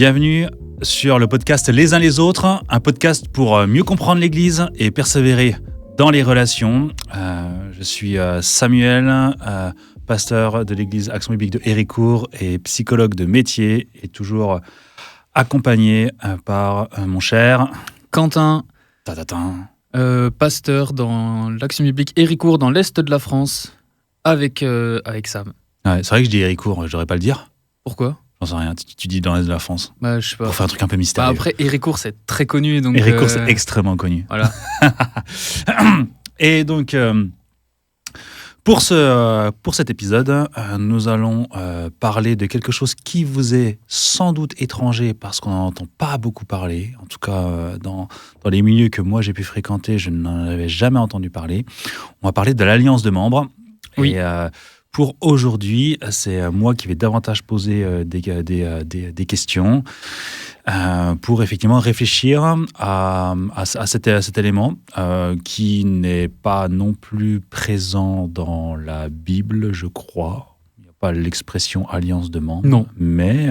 Bienvenue sur le podcast Les uns les autres, un podcast pour mieux comprendre l'Église et persévérer dans les relations. Je suis Samuel, pasteur de l'Église Action Biblique de Héricourt et psychologue de métier, et toujours accompagné par mon cher Quentin, pasteur dans l'Action Biblique Héricourt dans l'Est de la France, avec Sam. Ouais, c'est vrai que je dis Héricourt, je devrais pas le dire. Pourquoi ? J'en sais rien, tu dis dans l'Est de la France. Je sais pas. Pour faire un truc un peu mystérieux. Après, Héricourt, c'est très connu. Donc, Héricourt, c'est extrêmement connu. Voilà. Et donc, pour cet épisode, nous allons parler de quelque chose qui vous est sans doute étranger parce qu'on n'en entend pas beaucoup parler. En tout cas, dans les milieux que moi j'ai pu fréquenter, je n'en avais jamais entendu parler. On va parler de l'alliance de membres. Oui. Et pour aujourd'hui, c'est moi qui vais davantage poser des questions pour effectivement réfléchir à cet élément qui n'est pas non plus présent dans la Bible, je crois. Il n'y a pas l'expression alliance de membres. Non. Mais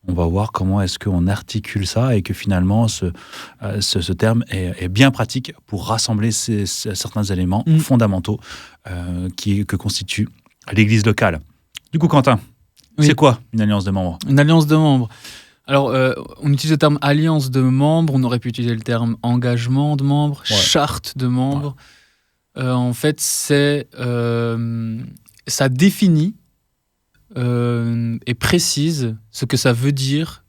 on va voir comment est-ce qu'on articule ça et que finalement ce terme est bien pratique pour rassembler certains éléments fondamentaux que constitue l'Église locale. Du coup, Quentin, c'est quoi une alliance de membres ? Une alliance de membres. Alors, on utilise le terme alliance de membres, on aurait pu utiliser le terme engagement de membres, charte de membres. En fait, ça définit et précise ce que ça veut dire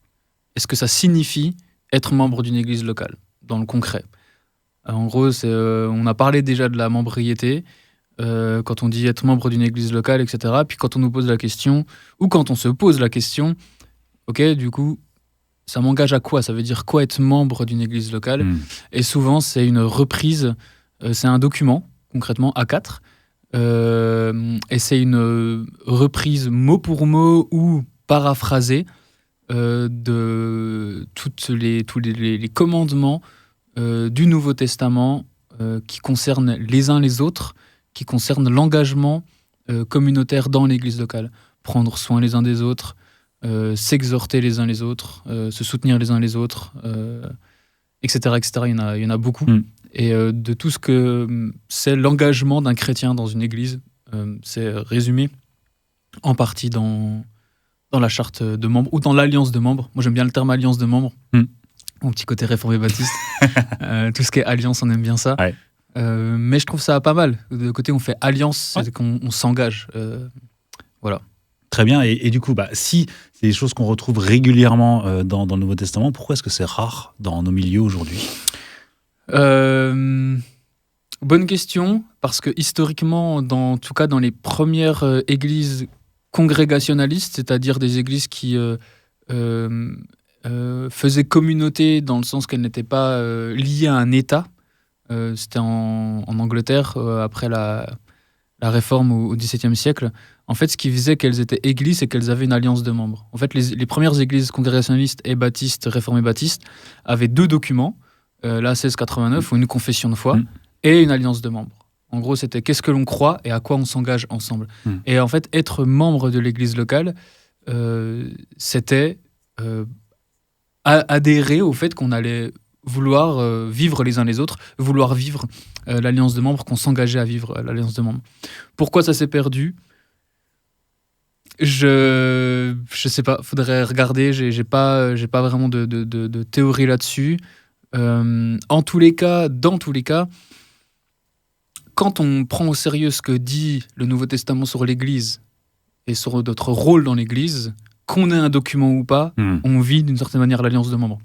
et ce que ça signifie être membre d'une église locale, dans le concret. En gros, on a parlé déjà de la membriété, quand on dit être membre d'une église locale, etc. Puis quand on nous pose la question, ou quand on se pose la question, ok, du coup, ça m'engage à quoi ? Ça veut dire quoi être membre d'une église locale ? Et souvent, c'est une reprise, c'est un document, concrètement A4, et c'est une reprise mot pour mot ou paraphrasée de tous les commandements du Nouveau Testament qui concernent les uns les autres, qui concernent l'engagement communautaire dans l'église locale. Prendre soin les uns des autres, s'exhorter les uns les autres, se soutenir les uns les autres, etc., etc. Il y en a beaucoup. Et de tout ce que c'est l'engagement d'un chrétien dans une église, c'est résumé en partie dans la charte de membres ou dans l'alliance de membres. Moi, j'aime bien le terme alliance de membres. Mon petit côté réformé baptiste. Tout ce qui est alliance, on aime bien ça. Ouais. Mais je trouve ça pas mal. De côté, on fait alliance, c'est qu'on s'engage. Voilà. Très bien. Et du coup, si c'est des choses qu'on retrouve régulièrement dans le Nouveau Testament, pourquoi est-ce que c'est rare dans nos milieux aujourd'hui ? Bonne question, parce que historiquement, en tout cas dans les premières églises congrégationalistes, c'est-à-dire des églises qui faisaient communauté dans le sens qu'elles n'étaient pas liées à un État, c'était en Angleterre, après la réforme au XVIIe siècle. En fait, ce qui faisait qu'elles étaient églises, c'est qu'elles avaient une alliance de membres. En fait, les premières églises congrégationalistes et baptistes, réformées baptistes, avaient deux documents, la 1689, ou une confession de foi, et une alliance de membres. En gros, c'était qu'est-ce que l'on croit et à quoi on s'engage ensemble. Et en fait, être membre de l'église locale, c'était adhérer au fait qu'on allait vouloir vivre les uns les autres, vouloir vivre l'alliance de membres, qu'on s'engageait à vivre l'alliance de membres. Pourquoi ça s'est perdu ? Je sais pas, faudrait regarder, j'ai pas vraiment de théorie là-dessus. Dans tous les cas, quand on prend au sérieux ce que dit le Nouveau Testament sur l'Église et sur notre rôle dans l'Église, qu'on ait un document ou pas, on vit d'une certaine manière l'alliance de membres.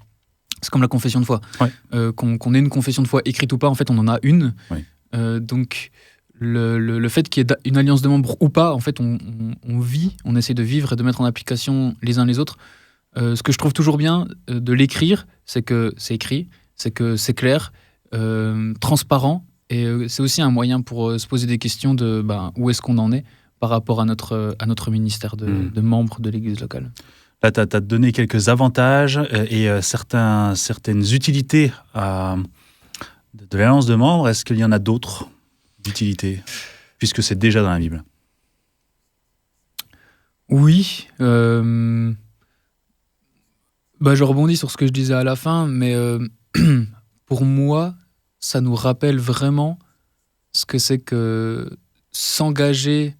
C'est comme la confession de foi. Qu'on ait une confession de foi écrite ou pas, en fait, on en a une. Donc, le fait qu'il y ait une alliance de membres ou pas, en fait, on vit, on essaie de vivre et de mettre en application les uns les autres. Ce que je trouve toujours bien de l'écrire, c'est que c'est écrit, c'est que c'est clair, transparent, et c'est aussi un moyen pour se poser des questions de où est-ce qu'on en est par rapport à notre ministère de membres de l'église locale. Là, tu as donné quelques avantages et certaines utilités de l'alliance de membres. Est-ce qu'il y en a d'autres utilités, puisque c'est déjà dans la Bible ? Oui. Je rebondis sur ce que je disais à la fin, mais pour moi, ça nous rappelle vraiment ce que c'est que s'engager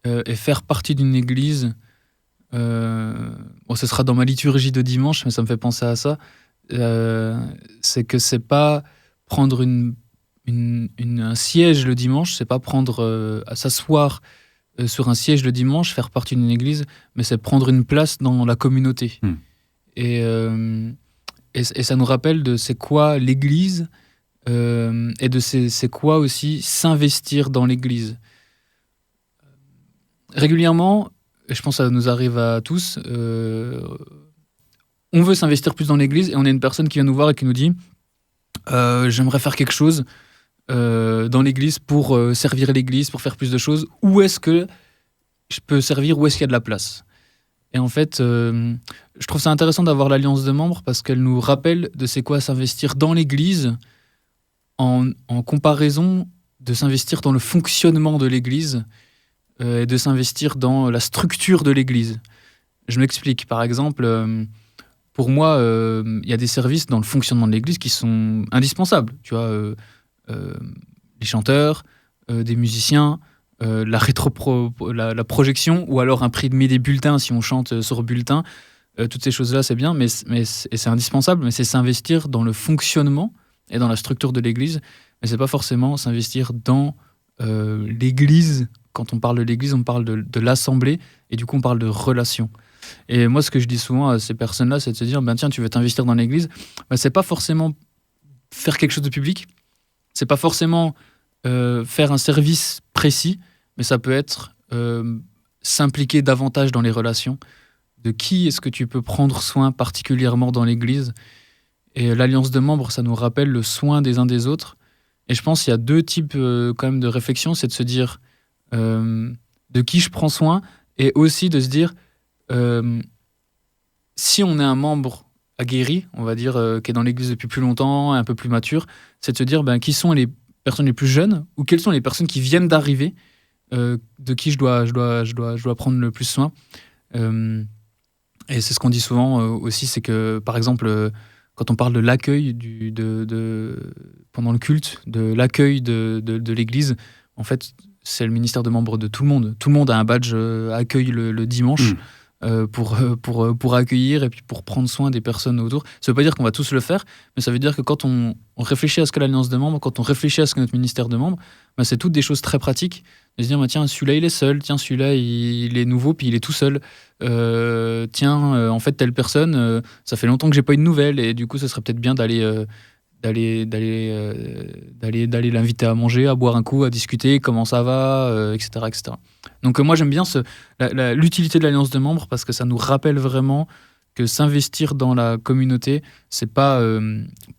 et faire partie d'une église. Ce sera dans ma liturgie de dimanche, mais ça me fait penser à ça. C'est que c'est pas prendre un siège le dimanche, c'est pas prendre à s'asseoir sur un siège le dimanche, faire partie d'une église, mais c'est prendre une place dans la communauté. Et ça nous rappelle de c'est quoi l'église et de c'est quoi aussi s'investir dans l'église. Régulièrement, je pense que ça nous arrive à tous, on veut s'investir plus dans l'église et on a une personne qui vient nous voir et qui nous dit j'aimerais faire quelque chose dans l'église pour servir l'église, pour faire plus de choses. Où est-ce que je peux servir? Où est-ce qu'il y a de la place? Et en fait, je trouve ça intéressant d'avoir l'alliance de membres parce qu'elle nous rappelle de c'est quoi s'investir dans l'église en comparaison de s'investir dans le fonctionnement de l'église et de s'investir dans la structure de l'église. Je m'explique. Par exemple, pour moi, il y a des services dans le fonctionnement de l'église qui sont indispensables. Tu vois, les chanteurs, des musiciens, la projection, ou alors imprimer des bulletins si on chante sur bulletin. Toutes ces choses-là, c'est bien, et c'est indispensable, mais c'est s'investir dans le fonctionnement et dans la structure de l'église. Mais c'est pas forcément s'investir dans l'église. Quand on parle de l'église, on parle de l'assemblée, et du coup, on parle de relation. Et moi, ce que je dis souvent à ces personnes-là, c'est de se dire, tiens, tu veux t'investir dans l'église, c'est pas forcément faire quelque chose de public, c'est pas forcément faire un service précis, mais ça peut être s'impliquer davantage dans les relations. De qui est-ce que tu peux prendre soin particulièrement dans l'église? Et l'alliance de membres, ça nous rappelle le soin des uns des autres. Et je pense qu'il y a deux types quand même de réflexion, c'est de se dire de qui je prends soin, et aussi de se dire si on est un membre aguerri, on va dire, qui est dans l'église depuis plus longtemps, un peu plus mature, c'est de se dire qui sont les personnes les plus jeunes, ou quelles sont les personnes qui viennent d'arriver, de qui je dois prendre le plus soin. Et c'est ce qu'on dit souvent aussi, c'est que, par exemple, quand on parle de l'accueil pendant le culte, de l'accueil de l'église, en fait, c'est le ministère de membres de tout le monde. Tout le monde a un badge accueil le dimanche pour accueillir et puis pour prendre soin des personnes autour. Ça ne veut pas dire qu'on va tous le faire, mais ça veut dire que quand on réfléchit à ce qu'est l'alliance de membres, quand on réfléchit à ce qu'est notre ministère de membres, c'est toutes des choses très pratiques. De se dire, tiens, celui-là, il est seul. Tiens, celui-là, il est nouveau, puis il est tout seul. En fait, telle personne, ça fait longtemps que j'ai pas eu de nouvelles, et du coup, ce serait peut-être bien d'aller l'inviter à manger, à boire un coup, à discuter, comment ça va, etc., etc. Donc moi, j'aime bien l'utilité de l'alliance de membres parce que ça nous rappelle vraiment que s'investir dans la communauté, c'est pas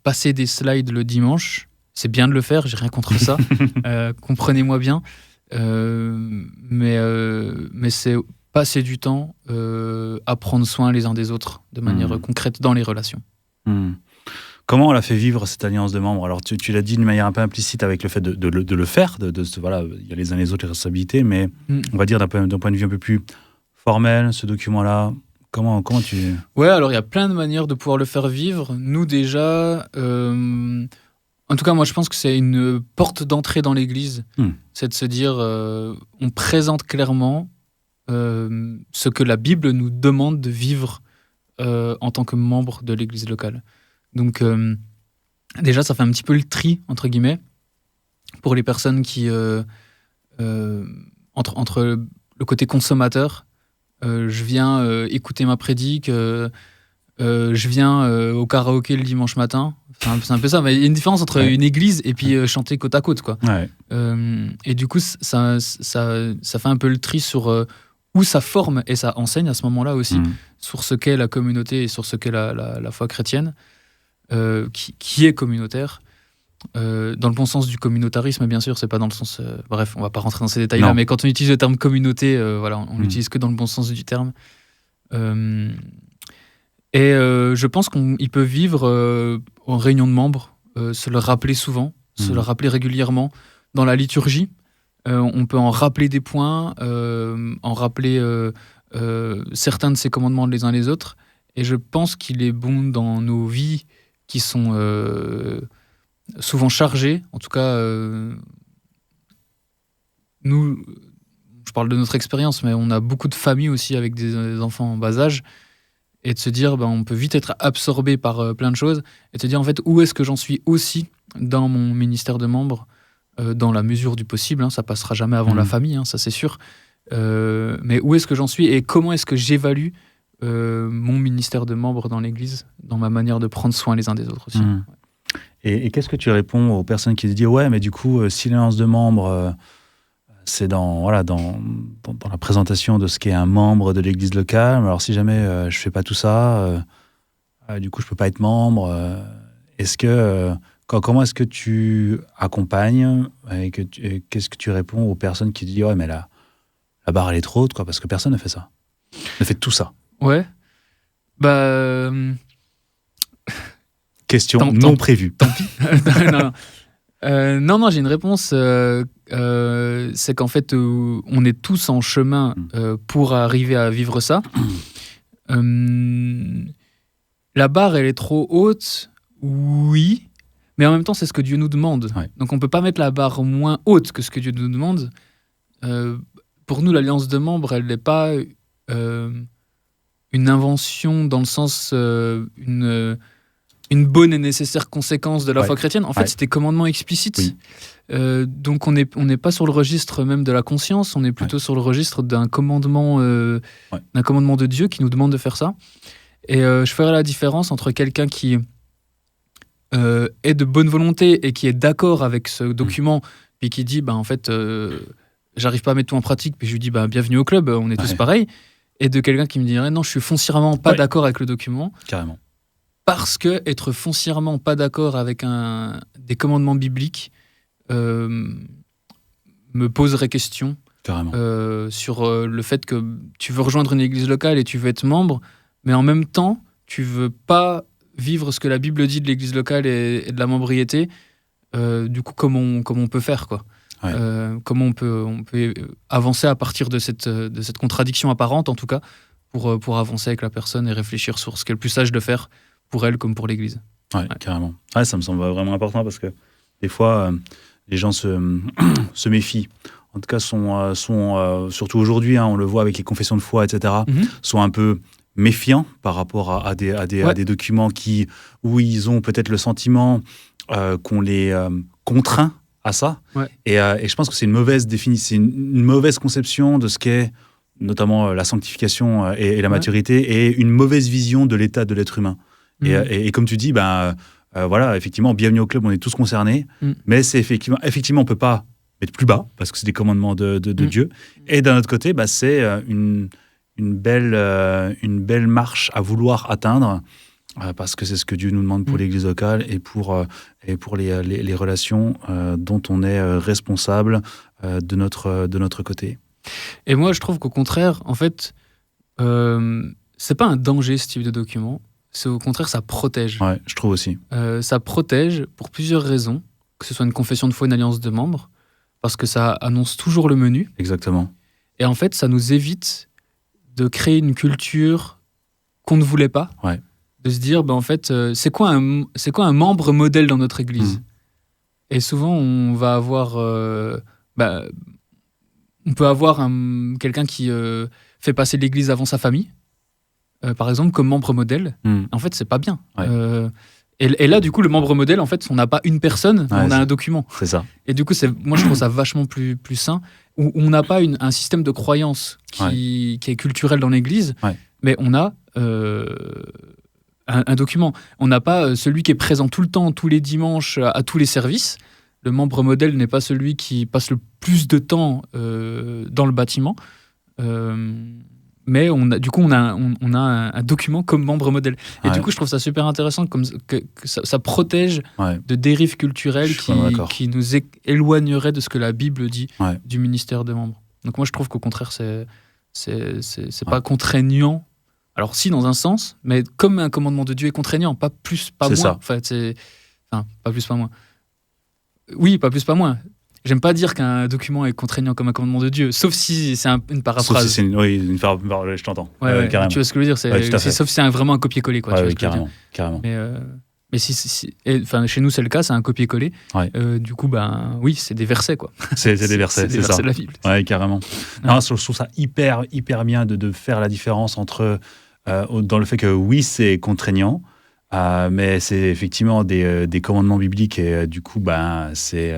passer des slides le dimanche. C'est bien de le faire, j'ai rien contre ça. Comprenez-moi bien. Mais c'est passer du temps à prendre soin les uns des autres de manière concrète dans les relations. Comment on l'a fait vivre cette alliance de membres? Alors tu l'as dit d'une manière un peu implicite avec le fait de le faire, voilà, il y a les uns les autres les responsabilités, mais on va dire d'un point de vue un peu plus formel, ce document-là, comment tu... Ouais, alors il y a plein de manières de pouvoir le faire vivre. Nous déjà, en tout cas moi je pense que c'est une porte d'entrée dans l'église, c'est de se dire, on présente clairement ce que la Bible nous demande de vivre en tant que membre de l'église locale. Donc déjà, ça fait un petit peu le tri, entre guillemets, pour les personnes qui, entre le côté consommateur, je viens écouter ma prédique, je viens au karaoké le dimanche matin. C'est un peu ça, mais il y a une différence entre une église et puis chanter côte à côte, quoi. Ouais. Et du coup, ça fait un peu le tri sur où ça forme et ça enseigne à ce moment-là aussi, sur ce qu'est la communauté et sur ce qu'est la foi chrétienne. Qui est communautaire dans le bon sens du communautarisme, bien sûr, c'est pas dans le sens bref, on va pas rentrer dans ces détails là, mais quand on utilise le terme communauté, voilà, on l'utilise que dans le bon sens du terme, et je pense qu'il peut vivre en réunion de membres, se le rappeler souvent, se le rappeler régulièrement dans la liturgie. On peut en rappeler des points, en rappeler certains de ses commandements les uns les autres. Et je pense qu'il est bon dans nos vies qui sont souvent chargées. En tout cas, nous, je parle de notre expérience, mais on a beaucoup de familles aussi avec des enfants en bas âge. Et de se dire, on peut vite être absorbé par plein de choses. Et de se dire, en fait, où est-ce que j'en suis aussi dans mon ministère de membre, dans la mesure du possible. Hein, ça passera jamais avant la famille, hein, ça c'est sûr. Mais où est-ce que j'en suis et comment est-ce que j'évalue mon ministère de membre dans l'Église, dans ma manière de prendre soin les uns des autres aussi. Et qu'est-ce que tu réponds aux personnes qui te disent ouais, mais du coup, si l'alliance de membres, c'est dans la présentation de ce qu'est un membre de l'Église locale, alors si jamais je fais pas tout ça, du coup je peux pas être membre. Comment est-ce que tu accompagnes et qu'est-ce que tu réponds aux personnes qui te disent ouais, mais la barre elle est trop haute, quoi, parce que personne ne fait ça, ne fait tout ça. Ouais. Question non prévue. Tant pis. Non, j'ai une réponse. C'est qu'en fait, on est tous en chemin pour arriver à vivre ça. La barre, elle est trop haute, oui, mais en même temps, c'est ce que Dieu nous demande. Ouais. Donc, on ne peut pas mettre la barre moins haute que ce que Dieu nous demande. Pour nous, l'alliance de membres, elle n'est pas une invention dans le sens une bonne et nécessaire conséquence de la foi chrétienne. En fait, c'est des commandements explicites. Oui. Donc, on n'est pas sur le registre même de la conscience, on est plutôt sur le registre d'un commandement de Dieu qui nous demande de faire ça. Et je ferai la différence entre quelqu'un qui est de bonne volonté et qui est d'accord avec ce document, puis qui dit, en fait, j'arrive pas à mettre tout en pratique, puis je lui dis, bienvenue au club, on est tous pareils, et de quelqu'un qui me dirait, non, je suis foncièrement pas d'accord avec le document. Carrément. Parce que être foncièrement pas d'accord avec des commandements bibliques me poserait question sur le fait que tu veux rejoindre une église locale et tu veux être membre, mais en même temps, tu veux pas vivre ce que la Bible dit de l'église locale et de la membriété. Du coup, comment on peut faire, quoi. Comment on peut avancer à partir de cette contradiction apparente, en tout cas, pour avancer avec la personne et réfléchir sur ce qu'est le plus sage de faire pour elle comme pour l'Église. Ouais, carrément. Ouais, ça me semble vraiment important parce que des fois, les gens se méfient. En tout cas, sont surtout aujourd'hui, on le voit avec les confessions de foi, etc., sont un peu méfiants par rapport à des documents où ils ont peut-être le sentiment qu'on les contraint à ça. Ouais. Et je pense que c'est une mauvaise définition, une mauvaise conception de ce qu'est notamment la sanctification et la maturité, et une mauvaise vision de l'état de l'être humain. Et comme tu dis, voilà, effectivement, bienvenue au club, on est tous concernés, mais c'est effectivement, on ne peut pas mettre plus bas, parce que c'est des commandements de Dieu. Et d'un autre côté, c'est une belle marche à vouloir atteindre, parce que c'est ce que Dieu nous demande pour l'Église locale et pour les relations dont on est responsable de notre côté. Et moi, je trouve qu'au contraire, en fait, c'est pas un danger, ce type de document. C'est au contraire, ça protège. Ouais, je trouve aussi. Ça protège pour plusieurs raisons, que ce soit une confession de foi, une alliance de membres, parce que ça annonce toujours le menu. Exactement. Et en fait, ça nous évite de créer une culture qu'on ne voulait pas. Ouais. De se dire, en fait, c'est quoi un membre modèle dans notre Église ? Et souvent, on va avoir... on peut avoir quelqu'un qui fait passer l'Église avant sa famille, par exemple, comme membre modèle. En fait, c'est pas bien. Ouais. Et là, du coup, le membre modèle, en fait, on n'a pas une personne, on a un document. C'est ça. Et du coup, moi, je trouve ça vachement plus sain, où on n'a pas un système de croyance qui est culturel dans l'Église, mais on a un document. On n'a pas celui qui est présent tout le temps, tous les dimanches, à tous les services. Le membre modèle n'est pas celui qui passe le plus de temps dans le bâtiment. Mais on a un document comme membre modèle. Et du coup, je trouve ça super intéressant, que ça protège de dérives culturelles qui nous éloigneraient de ce que la Bible dit du ministère des membres. Donc moi, je trouve qu'au contraire, c'est pas contraignant. Alors si, dans un sens, mais comme un commandement de Dieu est contraignant, pas plus, pas moins. Ça. Enfin, pas plus, pas moins. Oui, pas plus, pas moins. J'aime pas dire qu'un document est contraignant comme un commandement de Dieu, sauf si c'est une paraphrase. Sauf si une paraphrase, je t'entends. Carrément. Tu vois ce que je veux dire, sauf si c'est vraiment un copier-coller. Quoi, carrément. Mais chez nous, c'est le cas, c'est un copier-coller. Du coup, oui, c'est des versets, quoi. C'est des versets, c'est ça. De la Bible. Ouais, carrément. Non, je trouve ça hyper bien de faire la différence entre dans le fait que oui, c'est contraignant, mais c'est effectivement des commandements bibliques et du coup, c'est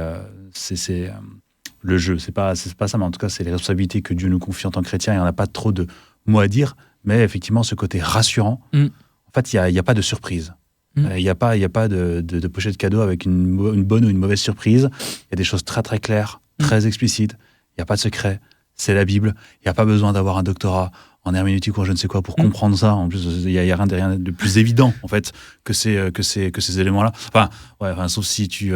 le jeu. C'est pas ça, mais en tout cas, c'est les responsabilités que Dieu nous confie en tant que chrétiens et on n'a pas trop de mots à dire, mais effectivement, ce côté rassurant, en fait, il n'y a pas de surprise. Il n'y a pas de pochette cadeau avec une bonne ou une mauvaise surprise. Il y a des choses très très claires, très explicites. Il n'y a pas de secret. C'est la Bible. Il n'y a pas besoin d'avoir un doctorat en herméneutique ou je ne sais quoi pour comprendre ça. En plus, il n'y a rien de plus évident en fait que ces éléments-là. Sauf si tu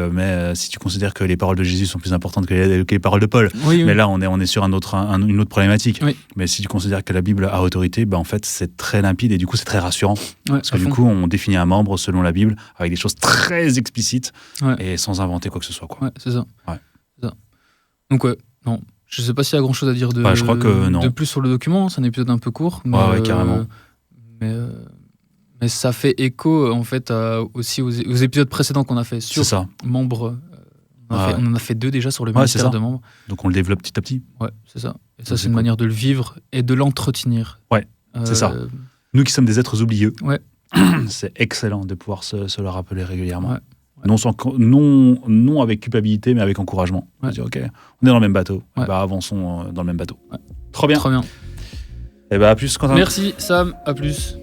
considères que les paroles de Jésus sont plus importantes que les paroles de Paul. Oui. Mais là, on est sur une autre problématique. Oui. Mais si tu considères que la Bible a autorité, en fait, c'est très limpide et du coup, c'est très rassurant. Parce que du coup, on définit un membre selon la Bible avec des choses très explicites et sans inventer quoi que ce soit. Quoi. Ouais, c'est ça. Donc non. Je ne sais pas s'il y a grand-chose à dire je crois que non. de plus sur le document. C'est un épisode un peu court. Mais carrément. Mais ça fait écho, en fait, aussi aux épisodes précédents qu'on a fait sur membres. On en a fait 2 déjà sur le ministère de membres. Donc on le développe petit à petit. Ouais, c'est ça. Et ça, c'est une manière de le vivre et de l'entretenir. Ouais, c'est ça. Nous qui sommes des êtres oublieux, c'est excellent de pouvoir se le rappeler régulièrement. Ouais. Non avec culpabilité, mais avec encouragement. Dire, ok, on est dans le même bateau. Avançons dans le même bateau. Ouais. Trop bien. Trop bien. Et à plus, Quentin. Merci, Sam. À plus.